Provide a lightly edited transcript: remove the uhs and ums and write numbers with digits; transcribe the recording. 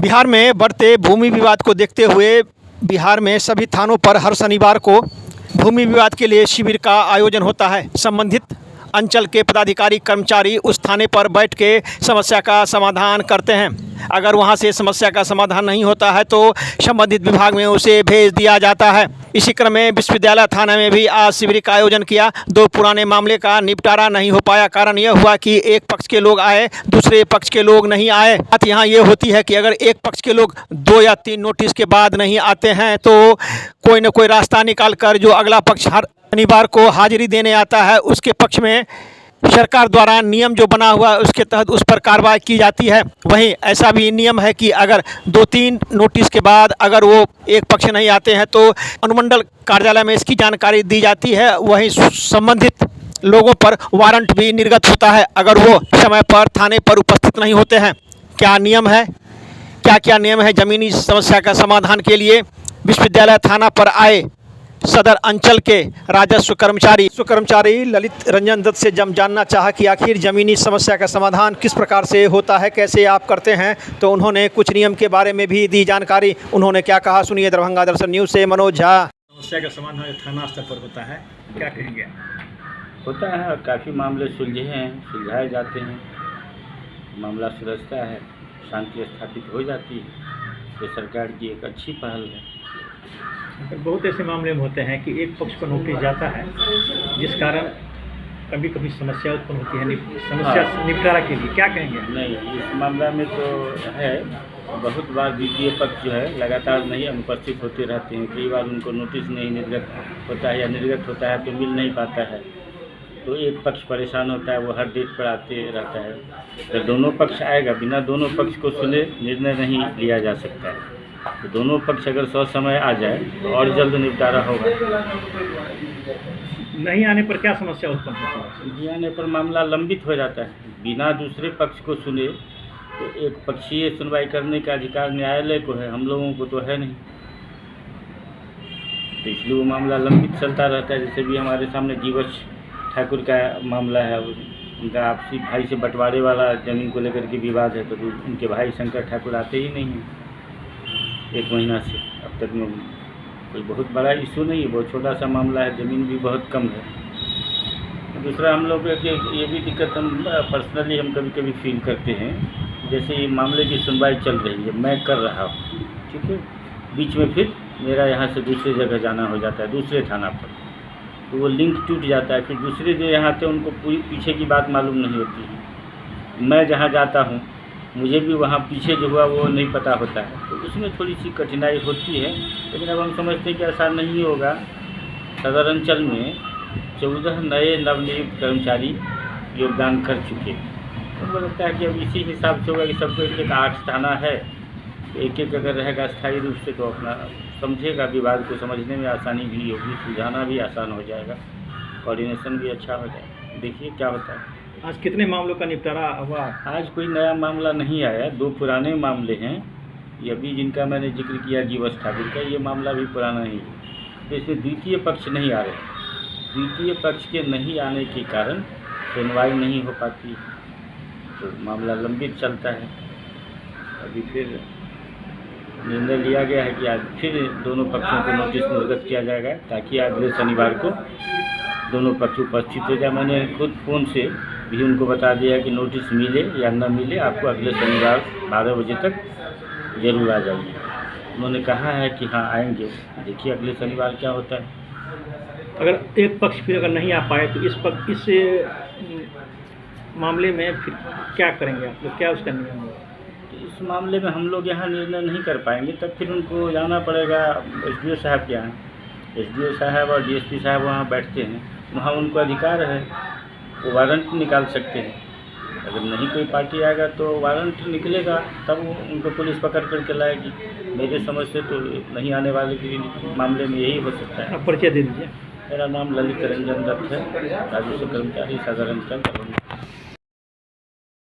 बिहार में बढ़ते भूमि विवाद को देखते हुए बिहार में सभी थानों पर हर शनिवार को भूमि विवाद के लिए शिविर का आयोजन होता है। संबंधित अंचल के पदाधिकारी कर्मचारी उस थाने पर बैठ के समस्या का समाधान करते हैं। अगर वहां से समस्या का समाधान नहीं होता है तो संबंधित विभाग में उसे भेज दिया जाता है। इसी क्रम में विश्वविद्यालय थाना में भी आज शिविर का आयोजन किया। दो पुराने मामले का निपटारा नहीं हो पाया। कारण यह हुआ कि एक पक्ष के लोग आए, दूसरे पक्ष के लोग नहीं आए। बात यहाँ ये होती है कि अगर एक पक्ष के लोग 2 या 3 नोटिस के बाद नहीं आते हैं तो कोई न कोई रास्ता निकाल कर जो अगला पक्ष हर शनिवार को हाजिरी देने आता है उसके पक्ष में सरकार द्वारा नियम जो बना हुआ है उसके तहत उस पर कार्रवाई की जाती है। वहीं ऐसा भी नियम है कि अगर 2-3 नोटिस के बाद अगर वो एक पक्ष नहीं आते हैं तो अनुमंडल कार्यालय में इसकी जानकारी दी जाती है। वहीं संबंधित लोगों पर वारंट भी निर्गत होता है अगर वो समय पर थाने पर उपस्थित नहीं होते हैं। क्या नियम है, क्या नियम है ज़मीनी समस्या का समाधान के लिए? विश्वविद्यालय थाना पर आए सदर अंचल के राजस्व कर्मचारी ललित रंजन दत्त से जब जानना चाहा कि आखिर ज़मीनी समस्या का समाधान किस प्रकार से होता है, कैसे आप करते हैं, तो उन्होंने कुछ नियम के बारे में भी दी जानकारी। उन्होंने क्या कहा सुनिए। दरभंगा दर्शन न्यूज़ से मनोज झा। समस्या का समाधान थाना स्तर पर होता है, क्या कहेंगे? होता है, काफ़ी मामले सुलझाए जाते हैं, मामला सुलझता है, शांति स्थापित हो जाती है। ये सरकार की एक अच्छी पहल है। बहुत ऐसे मामले में होते हैं कि एक पक्ष को नोटिस जाता है जिस कारण कभी कभी समस्या उत्पन्न होती है। समस्या निपटारा के लिए क्या कहेंगे? नहीं, इस मामला में तो है, बहुत बार द्वितीय पक्ष जो है लगातार नहीं अनुपस्थित होते रहते हैं। कई बार उनको नोटिस नहीं निर्गत होता है या निर्गत होता है तो मिल नहीं पाता है, तो एक पक्ष परेशान होता है, वो हर डेट पर आते रहता है। तो दोनों पक्ष आएगा, बिना दोनों पक्ष को सुने निर्णय नहीं लिया जा सकता है। तो दोनों पक्ष अगर समय आ जाए तो और जल्द निपटारा होगा। नहीं आने पर क्या समस्या उत्पन्न होती है? नहीं आने पर मामला लंबित हो जाता है। बिना दूसरे पक्ष को सुने तो एक पक्षीय सुनवाई करने का अधिकार न्यायालय को है, हम लोगों को तो है नहीं। तो इसलिए वो मामला लंबित चलता रहता है। जैसे भी हमारे सामने जीवछ ठाकुर का मामला है, उनका आपसी भाई से बंटवारे वाला ज़मीन को लेकर के विवाद है, तो उनके भाई शंकर ठाकुर आते ही नहीं हैं 1 महीना से। अब तक में कोई बहुत बड़ा इशू नहीं है, बहुत छोटा सा मामला है, ज़मीन भी बहुत कम है। दूसरा हम लोग के ये भी दिक्कत हम पर्सनली कभी कभी फील करते हैं। जैसे ये मामले की सुनवाई चल रही है, मैं कर रहा हूँ, ठीक है, बीच में फिर मेरा यहाँ से दूसरी जगह जाना हो जाता है, दूसरे थाना पर, तो वो लिंक टूट जाता है। फिर दूसरे जो यहाँ आते हैं उनको पूरी पीछे की बात मालूम नहीं होती है। मैं जहाँ जाता हूँ मुझे भी वहाँ पीछे जो हुआ वो नहीं पता होता है, तो उसमें थोड़ी सी कठिनाई होती है। लेकिन अब हम समझते हैं कि ऐसा नहीं होगा। सदर अंचल में 14 नए नवनियुक्त कर्मचारी योगदान कर चुके हैं। तो मुझे लगता है कि अब इसी हिसाब से होगा कि सबको एक 8 थाना है, एक अगर रहेगा स्थायी रूप से तो अपना समझेगा, विवाद को समझने में आसानी भी होगी, सुलझाना भी आसान हो जाएगा, कोऑर्डिनेशन भी अच्छा हो जाएगा। देखिए क्या होता है। आज कितने मामलों का निपटारा हुआ? आज कोई नया मामला नहीं आया, 2 पुराने मामले हैं। ये अभी जिनका मैंने जिक्र किया जीवछ ठाकुर का, ये मामला भी पुराना ही है। तो इसमें द्वितीय पक्ष नहीं आ रहे। द्वितीय पक्ष के नहीं आने के कारण सुनवाई नहीं हो पाती, तो मामला लंबित चलता है। अभी फिर निर्णय लिया गया है कि आज फिर दोनों पक्षों को नोटिस निर्गत किया जाएगा ताकि अगले शनिवार को दोनों पक्ष उपस्थित हो जाए। मैंने खुद फ़ोन से भी उनको बता दिया कि नोटिस मिले या न मिले आपको अगले शनिवार 12 बजे तक ज़रूर आ जाइए। उन्होंने कहा है कि हाँ आएंगे। देखिए अगले शनिवार क्या होता है। अगर एक पक्ष फिर अगर नहीं आ पाए तो इस मामले में फिर क्या करेंगे आप लोग, क्या उसका नियम होगा? इस मामले में हम लोग यहाँ निर्णय नहीं कर पाएंगे, तब फिर उनको जाना पड़ेगा SDO साहब के यहाँ। SDO साहब और DSP साहब वहाँ बैठते हैं, वहाँ उनको अधिकार है, वो वारंट निकाल सकते हैं। अगर नहीं कोई पार्टी आएगा तो वारंट निकलेगा, तब उनको पुलिस पकड़ करके लाएगी। मेरे समझ से तो नहीं आने वाले के मामले में यही हो सकता है। परिचय दे दीजिए। मेरा नाम ललित रंजन दत्त है, राजस्व कर्मचारी सदर अंचल।